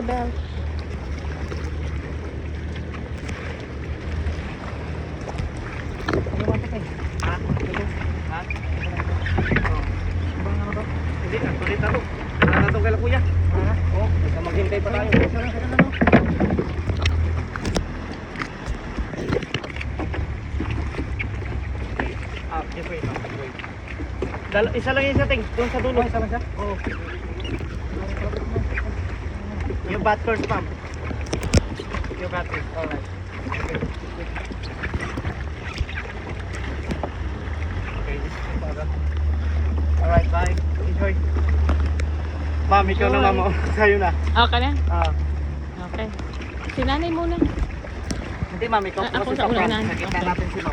your belt. Ha? Ha? Hindi, tuloy talo. Wala na itong kala kuya. Oo, basta maghintay pa tayo. Ah, just wait. Isa lang yung setting, doon sa dulo. Isa lang siya? Oo. Yung bat first, ma'am. Yung bat first, alright. Okay, this is para. Alright, bye. Enjoy. Ma'am, ikaw na ma'am. Sa'yo na. Okay na? Ah. Okay. Si nanay muna. Hindi ma'am, ikaw Ako kasi sa sa front. unahan. Nakita Okay. natin si ma'am.